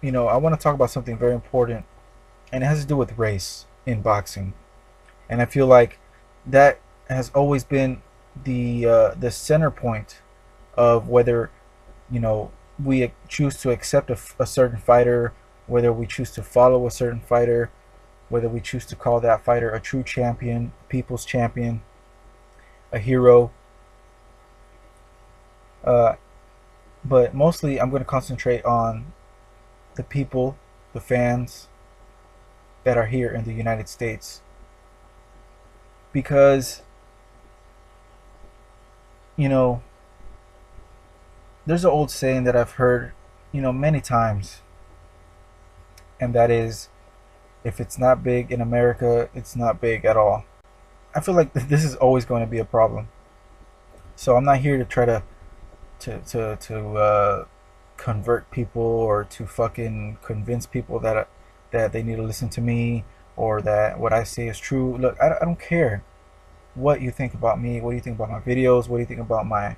I want to talk about something very important, and it has to do with race in boxing. And I feel like that has always been the center point of whether we choose to accept a certain fighter, whether we choose to follow a certain fighter, whether we choose to call that fighter a true champion, people's champion, a hero. Uh, but mostly, I'm going to concentrate on the people, the fans that are here in the United States, because you know there's an old saying that I've heard many times, and that is, if it's not big in America, it's not big at all. I feel like this is always going to be a problem. So I'm not here to try to convert people or to fucking convince people that they need to listen to me or that what I say is true. Look, I don't care what you think about me. What do you think about my videos? What do you think about my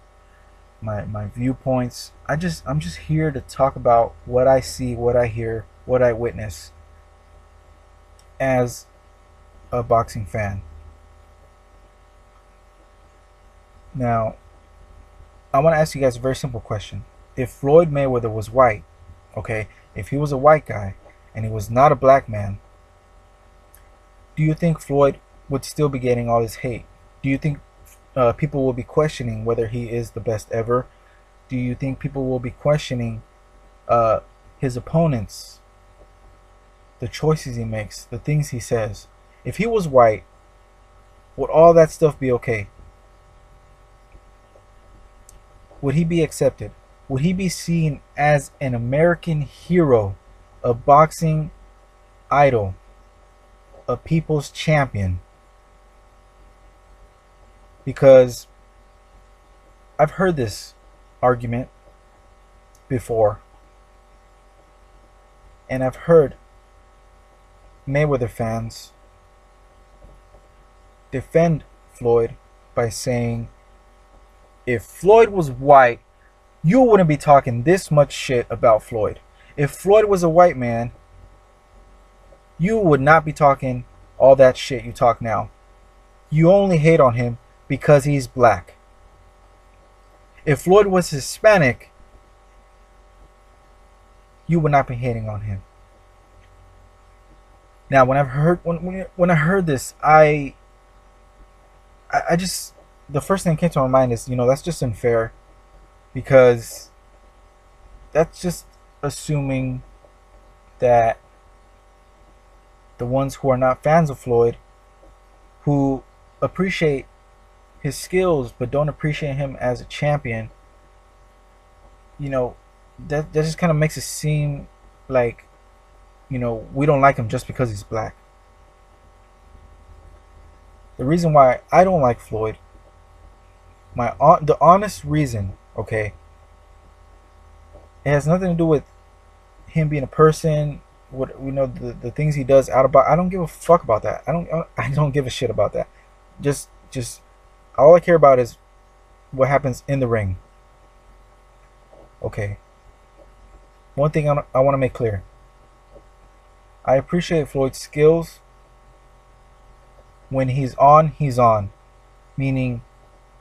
viewpoints? I'm just here to talk about what I see, what I hear, what I witness as a boxing fan. Now, I want to ask you guys a very simple question. If Floyd Mayweather was white, okay, if he was a white guy and he was not a black man, do you think Floyd would still be getting all his hate? Do you think people will be questioning whether he is the best ever? Do you think people will be questioning uh, his opponents, the choices he makes, the things he says? If he was white, would all that stuff be okay? Would he be accepted? Would he be seen as an American hero, a boxing idol, a people's champion? Because I've heard this argument before, and I've heard Mayweather fans defend Floyd by saying, if Floyd was white, you wouldn't be talking this much shit about Floyd. If Floyd was a white man, you would not be talking all that shit you talk now. You only hate on him because he's black. If Floyd was Hispanic, you would not be hating on him. Now, when I heard this, I just, the first thing that came to my mind is, that's just unfair, because that's just assuming that the ones who are not fans of Floyd, who appreciate his skills but don't appreciate him as a champion, you know, that just kind of makes it seem like, we don't like him just because he's black. The reason why I don't like Floyd, the honest reason, okay, it has nothing to do with him being a person. What the things he does out about. I don't give a fuck about that. I don't give a shit about that. Just all I care about is what happens in the ring. Okay. One thing I want to make clear. I appreciate Floyd's skills. When he's on, he's on. Meaning,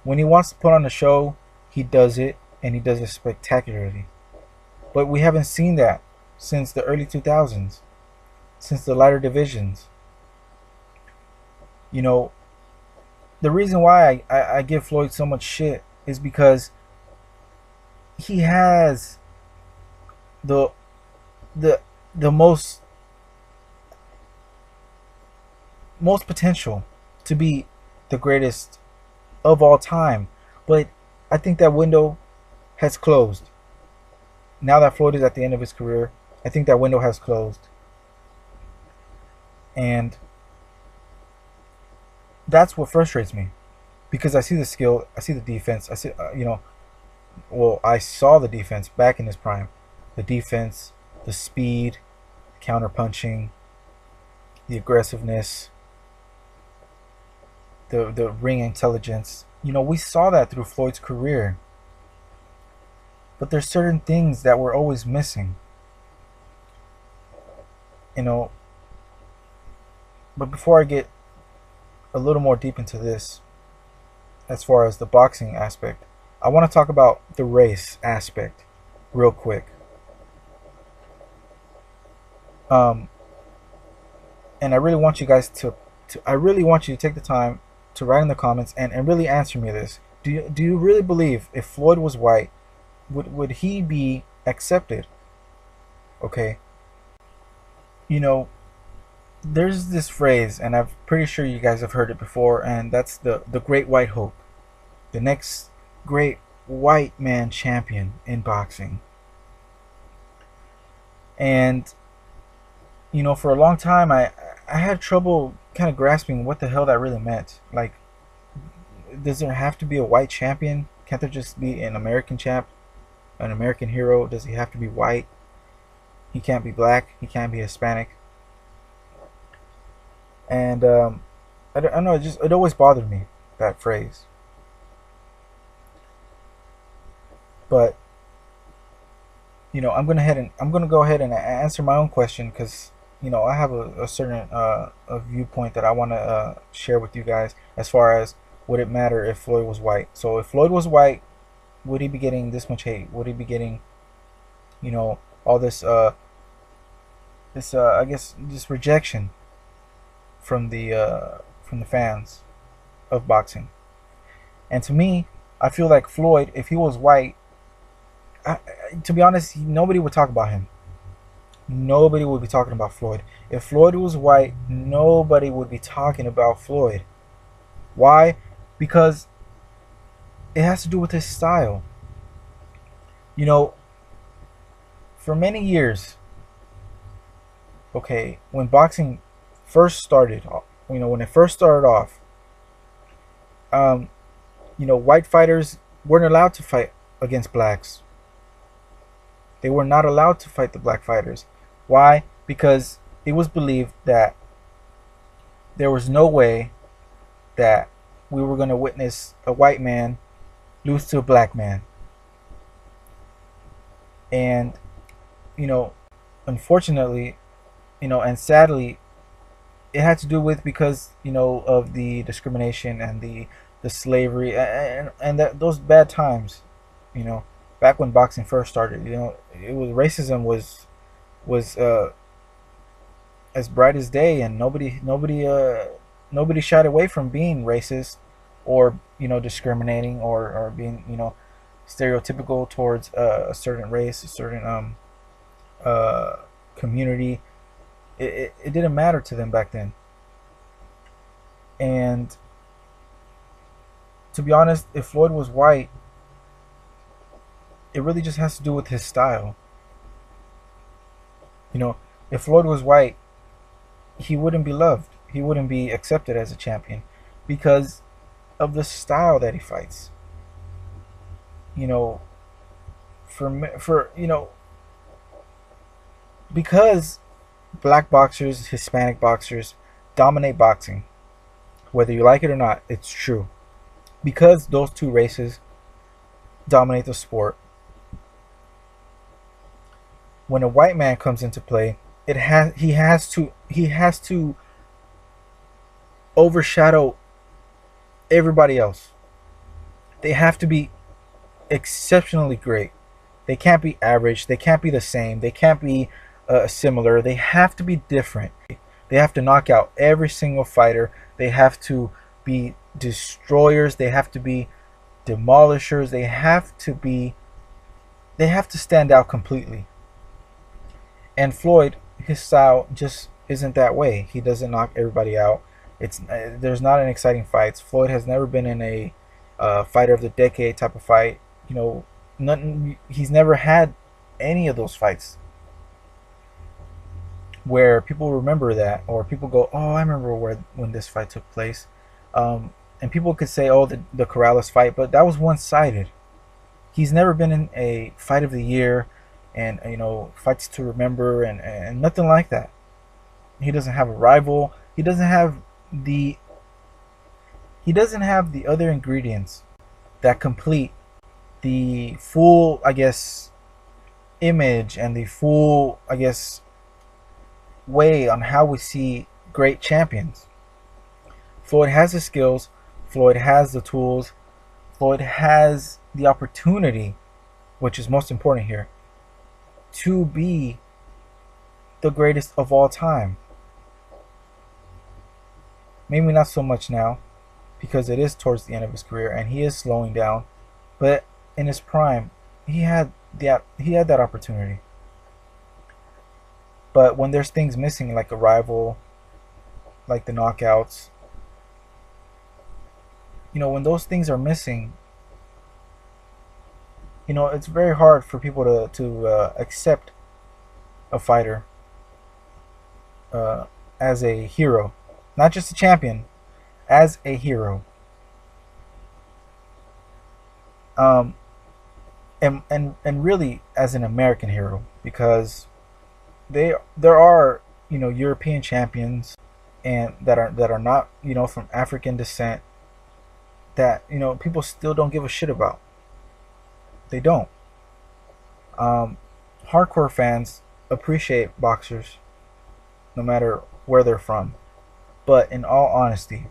when he wants to put on a show, he does it, and he does it spectacularly. But we haven't seen that since the early 2000s, since the lighter divisions. You know, the reason why I give Floyd so much shit is because he has the the the most potential to be the greatest of all time. But I think that window has closed. Now that Floyd is at the end of his career, I think that window has closed. And that's what frustrates me, because I see the skill, I see the defense, I see, well, I saw the defense back in his prime. The defense, the speed, the counter punching, the aggressiveness, the ring intelligence. We saw that through Floyd's career. But there's certain things that we're always missing. You know, but before I get a little more deep into this, as far as the boxing aspect, I want to talk about the race aspect real quick. Um, and I really want you guys I really want you to take the time to write in the comments and really answer me this. Do you really believe if Floyd was white, would he be accepted? Okay, you know, there's this phrase, and I'm pretty sure you guys have heard it before, and that's the Great White Hope, the next great white man champion in boxing. And for a long time, I had trouble kind of grasping what the hell that really meant. Like, does there have to be a white champion? Can't there just be an American champ, an American hero? Does he have to be white? He can't be black. He can't be Hispanic. And I don't know. It always bothered me, that phrase. But I'm gonna go ahead and answer my own question, because I have a certain a viewpoint that I want to share with you guys, as far as would it matter if Floyd was white. So if Floyd was white, would he be getting this much hate? Would he be getting all this I guess this rejection from the fans of boxing? And to me, I feel like Floyd, if he was white, to be honest, nobody would talk about him. Nobody would be talking about Floyd. If Floyd was white, nobody would be talking about Floyd. Why? Because it has to do with his style. For many years, okay, when boxing first started, when it first started off, white fighters weren't allowed to fight against blacks. They were not allowed to fight the black fighters. Why? Because it was believed that there was no way that we were going to witness a white man lose to a black man. And, unfortunately, and sadly, it had to do with because, of the discrimination and the slavery and those bad times, back when boxing first started. It was racism was as bright as day, and nobody shied away from being racist or discriminating or being stereotypical towards a certain race, a certain community. It didn't matter to them back then. And to be honest, if Floyd was white, it really just has to do with his style. If Floyd was white, he wouldn't be loved. He wouldn't be accepted as a champion because of the style that he fights. For because black boxers, Hispanic boxers dominate boxing, whether you like it or not, it's true. Because those two races dominate the sport, when a white man comes into play, he has to overshadow everybody else. They have to be exceptionally great. They can't be average. They can't be the same. They can't be similar. They have to be different. They have to knock out every single fighter. They have to be destroyers. They have to be demolishers. They have to stand out completely. And Floyd, his style just isn't that way. He doesn't knock everybody out. There's not an exciting fights. Floyd has never been in a fighter of the decade type of fight. He's never had any of those fights where people remember that, or people go, "Oh, I remember when this fight took place." And people could say, "Oh, the Corrales fight," but that was one-sided. He's never been in a fight of the year and fights to remember and nothing like that. He doesn't have a rival. He doesn't have the other ingredients that complete the full, I guess, image and the full, I guess, way on how we see great champions. Floyd has the skills, Floyd has the tools, Floyd has the opportunity, which is most important here, to be the greatest of all time. Maybe not so much now, because it is towards the end of his career and he is slowing down, but in his prime, he had that opportunity. But when there's things missing, like a rival, like the knockouts, when those things are missing, it's very hard for people to accept a fighter as a hero, not just a champion, as a hero. And really as an American hero, because there are European champions and that are not from African descent that people still don't give a shit about. They don't. Hardcore fans appreciate boxers no matter where they're from, but in all honesty,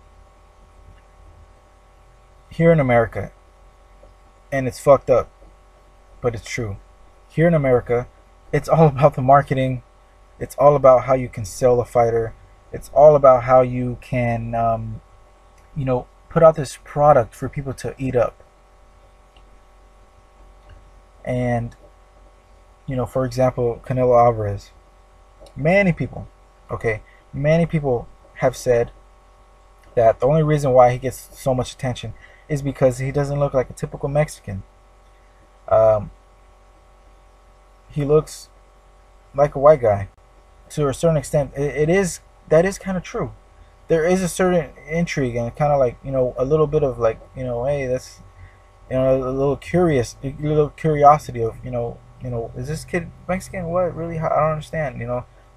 here in America, and it's fucked up, but it's true, here in America, it's all about the marketing. It's all about how you can sell a fighter. It's all about how you can put out this product for people to eat up. And for example, Canelo Alvarez, many people have said that the only reason why he gets so much attention is because he doesn't look like a typical Mexican. He looks like a white guy. To a certain extent, that is kind of true. There is a certain intrigue and kind of like a little bit of like hey, that's a little curiosity of is this kid Mexican? What really? I don't understand.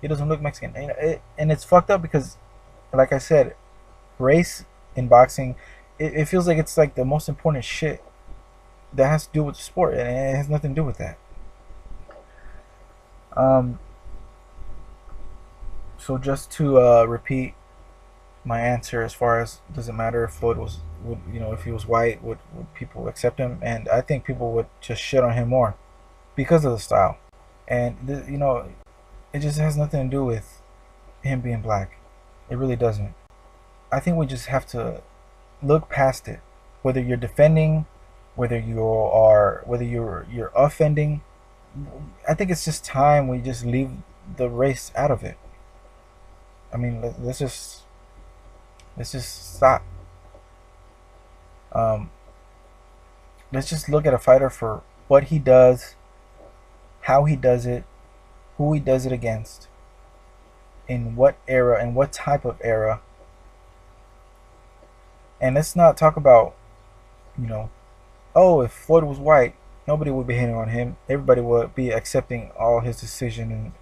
He doesn't look Mexican. And it's fucked up because, like I said, race in boxing, it feels like it's like the most important shit that has to do with the sport, and it has nothing to do with that. So just to repeat my answer, as far as doesn't matter if Floyd if he was white, would people accept him? And I think people would just shit on him more because of the style. And it just has nothing to do with him being black. It really doesn't. I think we just have to look past it. Whether you're defending, whether you're offending, I think it's just time we just leave the race out of it. I mean, let's just stop. Let's just look at a fighter for what he does, how he does it, who he does it against, in what era and what type of era. And let's not talk about, oh, if Floyd was white, nobody would be hating on him. Everybody would be accepting all his decisions,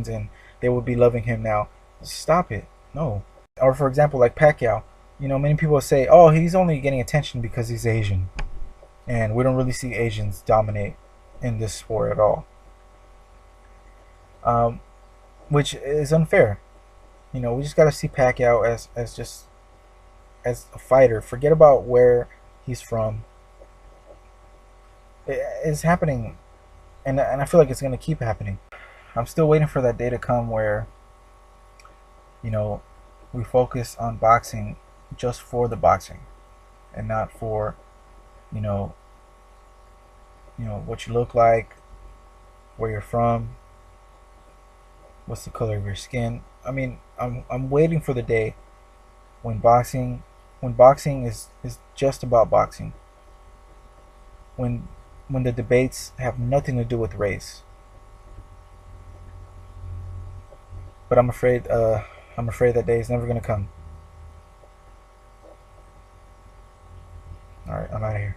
and they would be loving him now. Stop it. No. Or for example, like Pacquiao, many people say, oh, he's only getting attention because he's Asian, and we don't really see Asians dominate in this sport at all, which is unfair. We just got to see Pacquiao as a fighter. Forget about where he's from. It's happening, and I feel like it's going to keep happening. I'm still waiting for that day to come where we focus on boxing just for the boxing, and not for what you look like, where you're from, what's the color of your skin. I mean, I'm waiting for the day when boxing is just about boxing, when the debates have nothing to do with race. But I'm afraid that day is never gonna come. All right, I'm out of here.